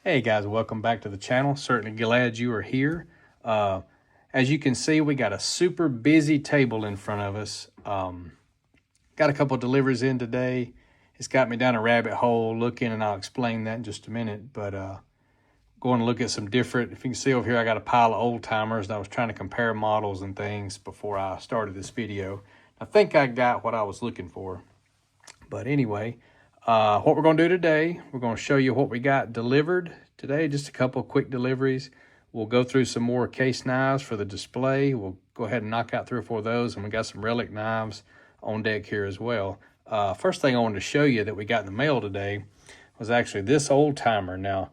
Hey guys, welcome back to the channel. Certainly glad you are here. As you can see, we got a super busy table in front of us. Got a couple of deliveries in today. It's got me down a rabbit hole looking, and I'll explain that in just a minute. But going to look at some different, if you can see over here, I got a pile of old timers, and I was trying to compare models and things before I started this video. I think I got what I was looking for. But anyway, what we're going to do today, we're going to show you what we got delivered today, just a couple of quick deliveries. We'll go through some more case knives for the display. We'll go ahead and knock out 3 or 4 of those, and we got some relic knives on deck here as well. First thing I wanted to show you that we got in the mail today was actually this old timer. Now,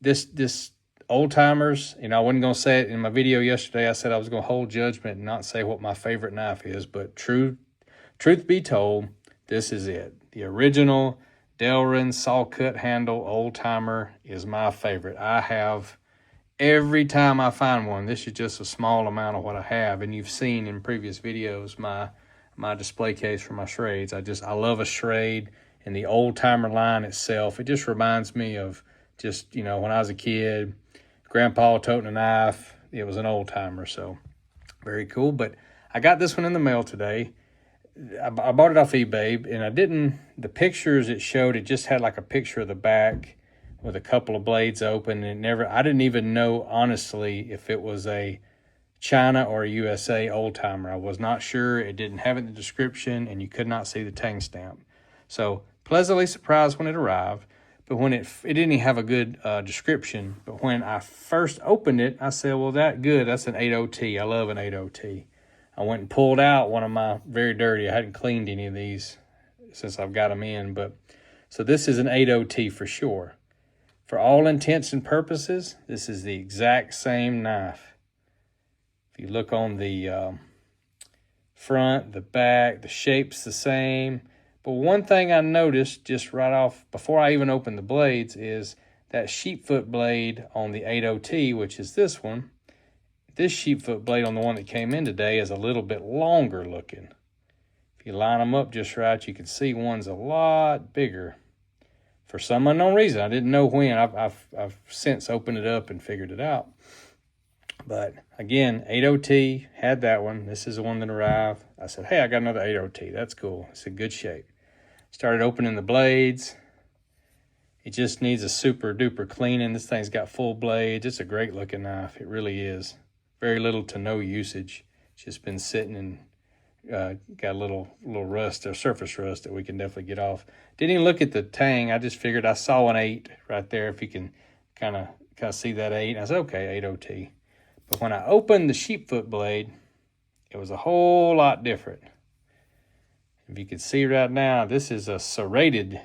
this old timers, you know, I wasn't going to say it in my video yesterday. I said I was going to hold judgment and not say what my favorite knife is, but truth be told, this is it. The original Delrin saw cut handle old timer is my favorite. I have, every time I find one, this is just a small amount of what I have, and you've seen in previous videos my display case for my Schrades. I love a Schrade, and the old timer line itself, it just reminds me of just, you know, when I was a kid, grandpa toting a knife, it was an old timer, so very cool. But I got this one in the mail today. I bought it off eBay, and the pictures it showed, it just had like a picture of the back with a couple of blades open, and I didn't even know, honestly, if it was a China or a USA old timer. I was not sure. It didn't have it in the description, and you could not see the tang stamp. So pleasantly surprised when it arrived, but when it didn't even have a good description. But when I first opened it, I said, well, that's an 80T. I love an 80T. I went and pulled out one of my, very dirty, I hadn't cleaned any of these since I've got them in, but so this is an 80T for sure. For all intents and purposes, this is the exact same knife. If you look on the front, the back, the shape's the same. But one thing I noticed just right off, before I even opened the blades, is that sheepfoot blade on the 80T, which is this one. This sheepfoot blade on the one that came in today is a little bit longer looking. If you line them up just right, you can see one's a lot bigger. For some unknown reason, I didn't know when. I've since opened it up and figured it out. But again, 80T, had that one. This is the one that arrived. I said, hey, I got another 80T. That's cool. It's in good shape. Started opening the blades. It just needs a super duper cleaning. This thing's got full blades. It's a great looking knife. It really is. Very little to no usage. It's just been sitting and got a little rust or surface rust that we can definitely get off. Didn't even look at the tang. I just figured I saw an 8 right there. If you can kind of see that 8. I said, okay, 80T. But when I opened the sheepfoot blade, it was a whole lot different. If you can see right now, this is a serrated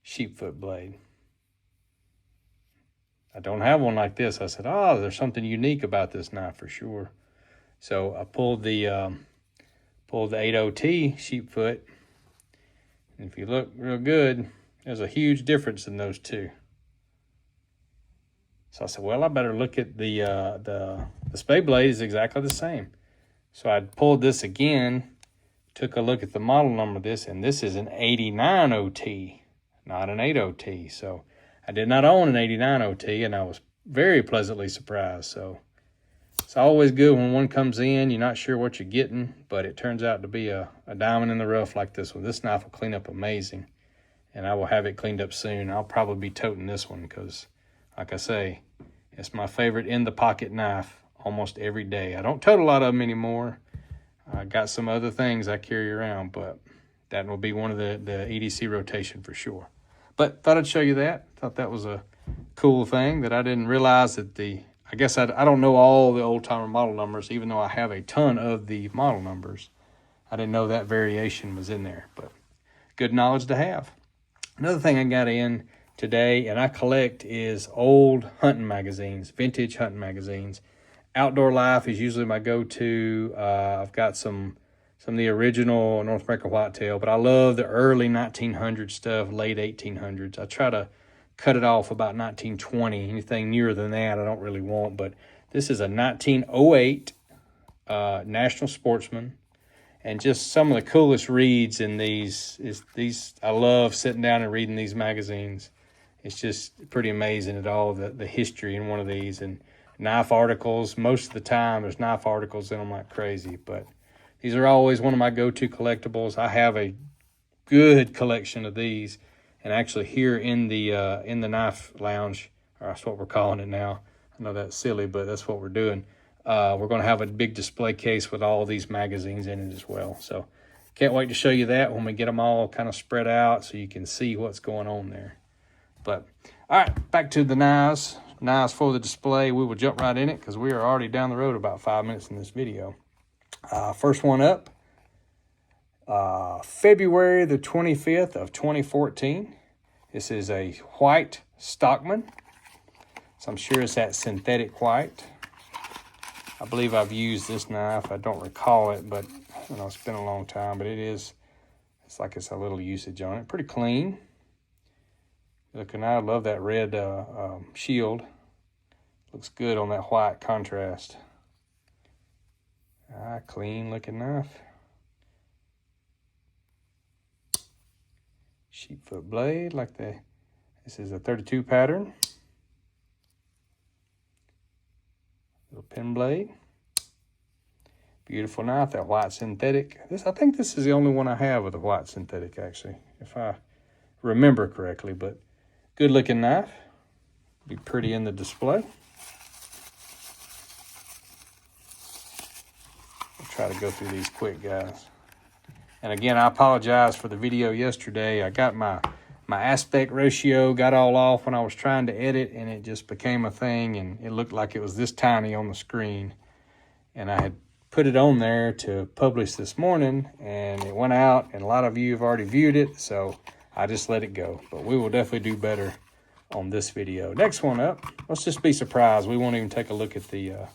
sheepfoot blade. I don't have one like this. I said, oh, there's something unique about this knife for sure. So I pulled the 80T sheepfoot. And if you look real good, there's a huge difference in those two. So I said, well, I better look at the spade blade is exactly the same. So I pulled this again, took a look at the model number of this, and this is an 89OT, not an 80T. So I did not own an 89OT, and I was very pleasantly surprised. So it's always good when one comes in, you're not sure what you're getting, but it turns out to be a diamond in the rough like this one. This knife will clean up amazing, and I will have it cleaned up soon. I'll probably be toting this one because, like I say, it's my favorite in-the-pocket knife almost every day. I don't tote a lot of them anymore. I got some other things I carry around, but that will be one of the EDC rotation for sure. But thought I'd show you that. Thought that was a cool thing that I didn't realize that I guess I don't know all the old timer model numbers, even though I have a ton of the model numbers. I didn't know that variation was in there, but good knowledge to have. Another thing I got in today, and I collect, is old hunting magazines, vintage hunting magazines. Outdoor Life is usually my go-to. I've got some of the original North American whitetail, but I love the early 1900 stuff, late 1800s. I try to cut it off about 1920. Anything newer than that I don't really want, but this is a 1908 National Sportsman, and just some of the coolest reads in these. I love sitting down and reading these magazines. It's just pretty amazing at all the history in one of these. And knife articles, most of the time there's knife articles in them like crazy, but these are always one of my go-to collectibles. I have a good collection of these, and actually here in the knife lounge, or that's what we're calling it now. I know that's silly, but that's what we're doing. We're going to have a big display case with all these magazines in it as well. So can't wait to show you that when we get them all kind of spread out so you can see what's going on there. But all right, back to the knives for the display. We will jump right in it because we are already down the road about 5 minutes in this video. First one up, February the 25th of 2014. This is a white Stockman. So I'm sure it's that synthetic white. I believe I've used this knife. I don't recall it, but you know, it's been a long time, but it's like it's a little usage on it. Pretty clean. Looking, I love that red shield. Looks good on that white contrast. Clean looking knife. Sheepfoot blade, this is a 32 pattern. Little pin blade. Beautiful knife, that white synthetic. I think this is the only one I have with a white synthetic, actually, if I remember correctly, but good looking knife. Be pretty in the display. I'll try to go through these quick, guys. And again, I apologize for the video yesterday. I got my aspect ratio got all off when I was trying to edit, and it just became a thing, and it looked like it was this tiny on the screen. And I had put it on there to publish this morning, and it went out, and a lot of you have already viewed it, so I just let it go. But we will definitely do better on this video. Next one up, let's just be surprised. We won't even take a look at the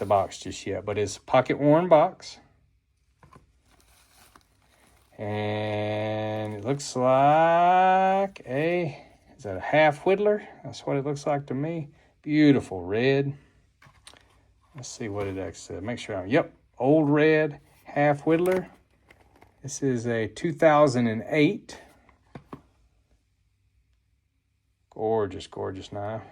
box just yet, but it's a pocket worn box. And it looks like is that a half whittler? That's what it looks like to me. Beautiful red. Let's see what it actually says. Make sure yep, old red half whittler. This is a 2008. Gorgeous, gorgeous knife.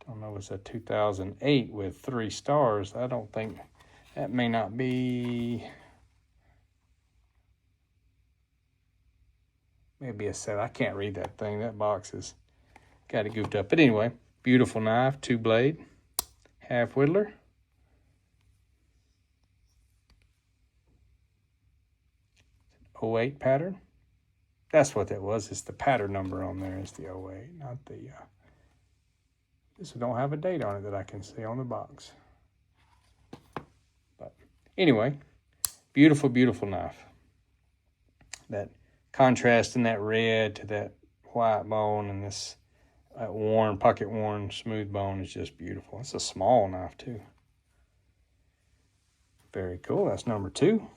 Don't know, it's a 2008 with 3 stars. I don't think, that may not be, maybe a 7. I can't read that thing. That box has got it goofed up. But anyway, beautiful knife, 2 blade, half whittler. '08 pattern. That's what that was. It's the pattern number on there. It's the '08, not the, this don't have a date on it that I can see on the box. But anyway, beautiful, beautiful knife. That contrast in that red to that white bone and this worn, pocket worn, smooth bone is just beautiful. It's a small knife too. Very cool. That's number 2.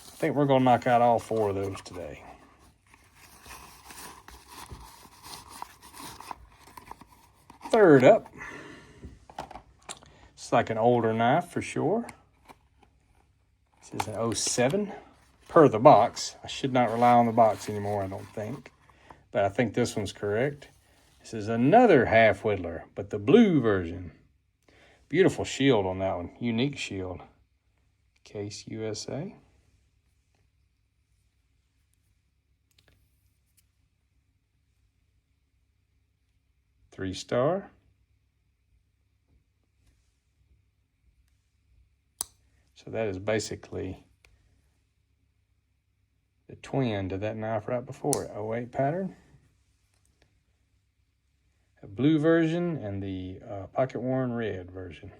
I think we're gonna knock out all 4 of those today. Third up, it's like an older knife for sure. This is an '07, per the box. I should not rely on the box anymore, I don't think. But I think this one's correct. This is another half whittler, but the blue version. Beautiful shield on that one, unique shield. Case USA. Three star. So that is basically the twin to that knife right before it, '08 pattern. A blue version and the pocket worn red version.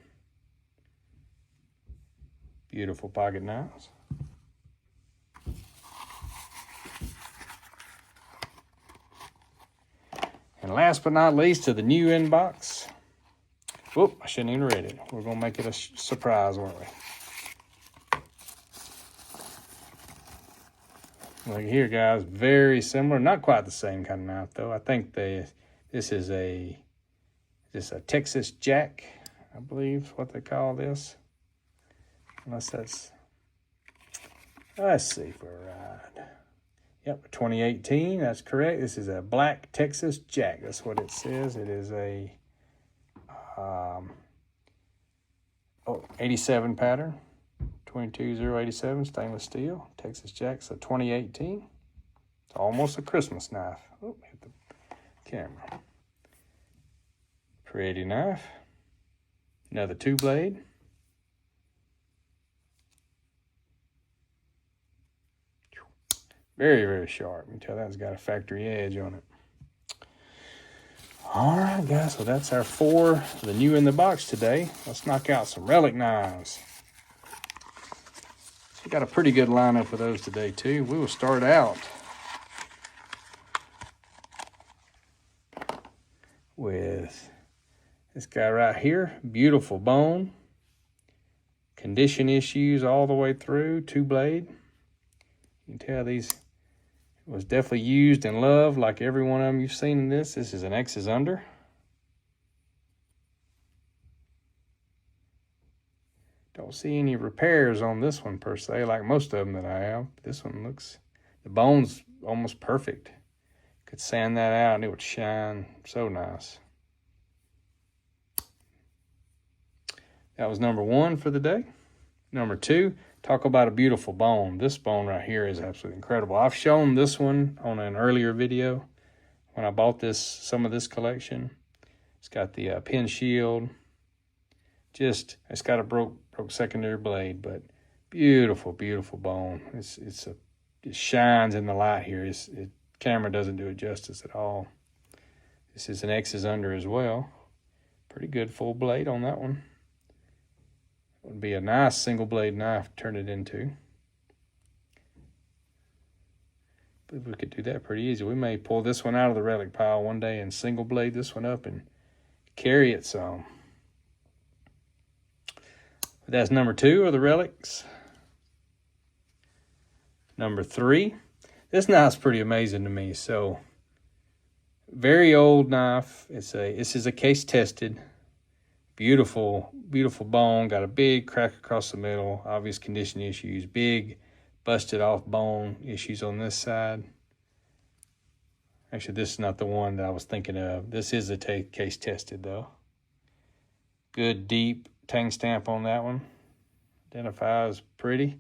Beautiful pocket knives. And last but not least, to the new inbox. Whoop, I shouldn't even read it. We're going to make it a surprise, aren't we? Look here, guys. Very similar. Not quite the same kind of knife, though. I think this is a Texas Jack, I believe is what they call this. Unless that's, let's see if we're right. Yep, 2018, that's correct. This is a black Texas Jack. That's what it says. It is a 87 pattern, 22087 stainless steel, Texas Jack. So 2018. It's almost a Christmas knife. Oh, hit the camera. Pretty knife. Another 2-blade. Very, very sharp. You can tell that's got a factory edge on it. All right, guys, so that's our 4, the new in the box today. Let's knock out some relic knives. We got a pretty good lineup of those today, too. We will start out with this guy right here. Beautiful bone. Condition issues all the way through. 2-blade. You can tell these was definitely used and loved like every one of them you've seen in this. This is an X's under. Don't see any repairs on this one per se, like most of them that I have. This one looks, the bone's almost perfect. Could sand that out and it would shine so nice. That was number 1 for the day. Number 2, talk about a beautiful bone. This bone right here is absolutely incredible. I've shown this one on an earlier video when I bought some of this collection. It's got the pin shield. It's got a broke secondary blade, but beautiful, beautiful bone. It shines in the light here. Camera doesn't do it justice at all. This is an X's under as well. Pretty good full blade on that one. Would be a nice single blade knife to turn it into. I believe we could do that pretty easy. We may pull this one out of the relic pile one day and single blade this one up and carry it some. That's number 2 of the relics. Number 3. This knife's pretty amazing to me. So, very old knife. This is a case tested. Beautiful, beautiful bone. Got a big crack across the middle. Obvious condition issues. Big busted off bone issues on this side. Actually, this is not the one that I was thinking of. This is a case tested though. Good deep tang stamp on that one. Identifies pretty.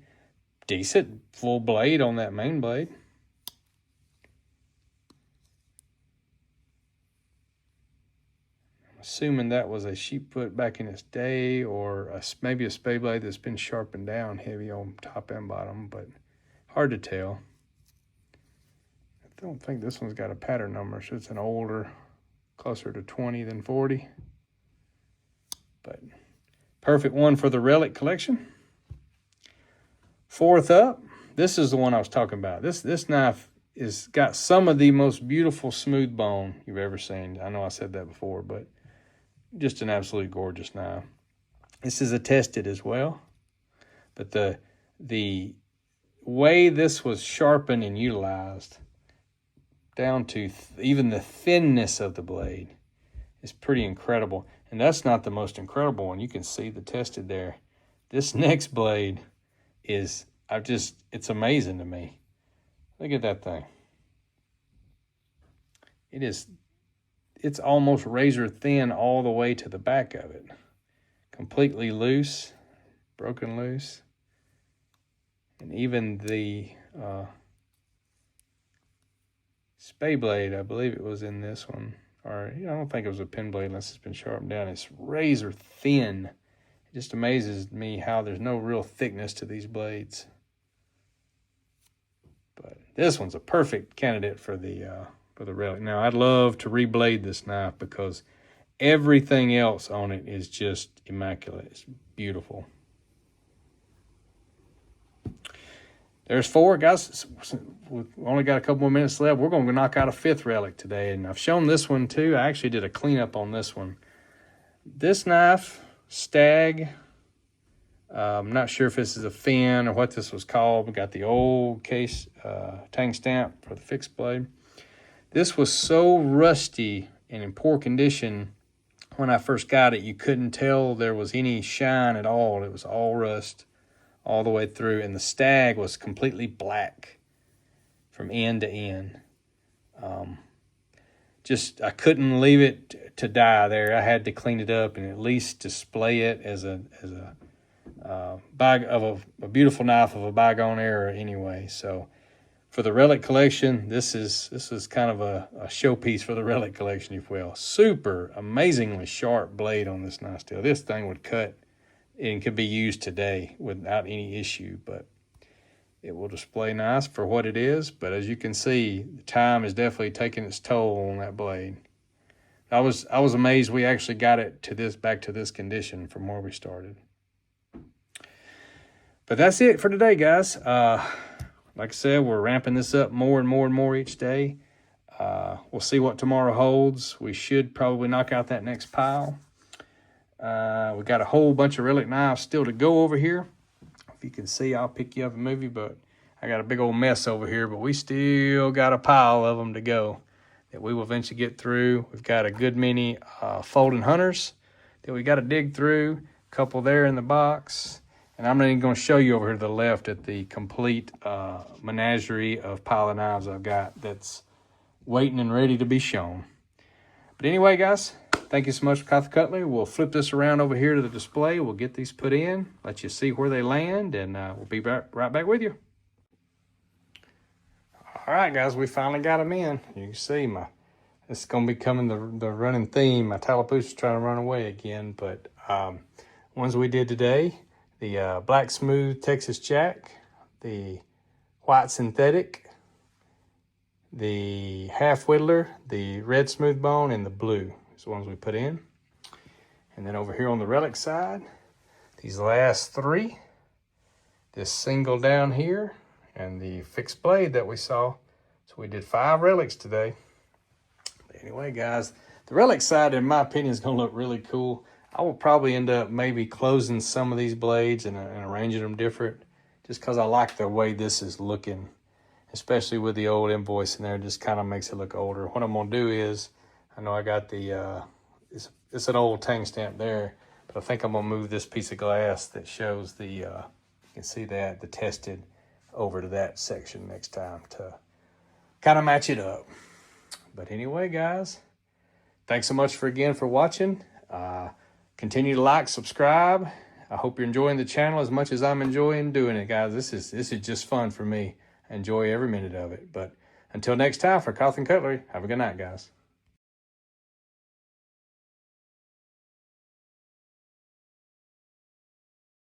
Decent full blade on that main blade. Assuming that was a sheep foot back in its day, or maybe a spade blade that's been sharpened down heavy on top and bottom, but hard to tell. I don't think this one's got a pattern number, so it's an older, closer to 20 than 40. But perfect one for the relic collection. 4th up, this is the one I was talking about. This knife is got some of the most beautiful smooth bone you've ever seen. I know I said that before, but just an absolute gorgeous knife. This is a tested as well, but the way this was sharpened and utilized down to even the thinness of the blade is pretty incredible. And that's not the most incredible one. You can see the tested there. This next blade is, it's amazing to me. Look at that thing. It's almost razor thin all the way to the back of it. Completely loose, broken loose. And even the spade blade, I believe it was in this one. Or I don't think it was a pin blade unless it's been sharpened down. It's razor thin. It just amazes me how there's no real thickness to these blades. But this one's a perfect candidate for the relic. Now, I'd love to reblade this knife because everything else on it is just immaculate. It's beautiful. There's 4, guys. We've only got a couple more minutes left. We're going to knock out a 5th relic today, and I've shown this one too. I actually did a cleanup on this one. This knife, Stag, I'm not sure if this is a fin or what this was called. We got the old case tang stamp for the fixed blade. This was so rusty and in poor condition when I first got it. You couldn't tell there was any shine at all. It was all rust. all the way through, and the stag was completely black from end to end. I couldn't leave it to die there. I had to clean it up and at least display it as a beautiful knife of a bygone era anyway. So for the relic collection, this is kind of a showpiece for the relic collection, if you will. Super amazingly sharp blade on this knife steel. This thing would cut and could be used today without any issue, but it will display nice for what it is. But as you can see, the time is definitely taking its toll on that blade. I was amazed we actually got it back to this condition from where we started. But that's it for today, guys. Like I said, we're ramping this up more and more and more each day. We'll see what tomorrow holds. We should probably knock out that next pile. We got a whole bunch of relic knives still to go over here. If you can see, I'll pick you up and move you, but I got a big old mess over here, but we still got a pile of them to go that we will eventually get through. We've got a good many folding hunters that we got to dig through, a couple there in the box. And I'm not even going to show you over here to the left at the complete menagerie of pile of knives I've got that's waiting and ready to be shown. But anyway, guys, thank you so much for Cutlery. We'll flip this around over here to the display. We'll get these put in, let you see where they land, and we'll be right back with you. All right, guys, we finally got them in. You can see this is going to be becoming the running theme. My Tallapoosa is trying to run away again, but ones we did today, the black smooth Texas Jack, the white synthetic, the half whittler, the red smooth bone, and the blue. The ones we put in. And then over here on the relic side, these last three, this single down here, and the fixed blade that we saw. So we did 5 relics today. But anyway, guys, the relic side, in my opinion, is going to look really cool. I will probably end up maybe closing some of these blades and arranging them different, just because I like the way this is looking, especially with the old invoice in there. It just kind of makes it look older. What I'm going to do is, I know I got the, it's an old tang stamp there, but I think I'm going to move this piece of glass that shows the, you can see that, the tested, over to that section next time to kind of match it up. But anyway, guys, thanks so much again for watching. Continue to like, subscribe. I hope you're enjoying the channel as much as I'm enjoying doing it, guys. This is just fun for me. I enjoy every minute of it. But until next time, for Cutlery, have a good night, guys.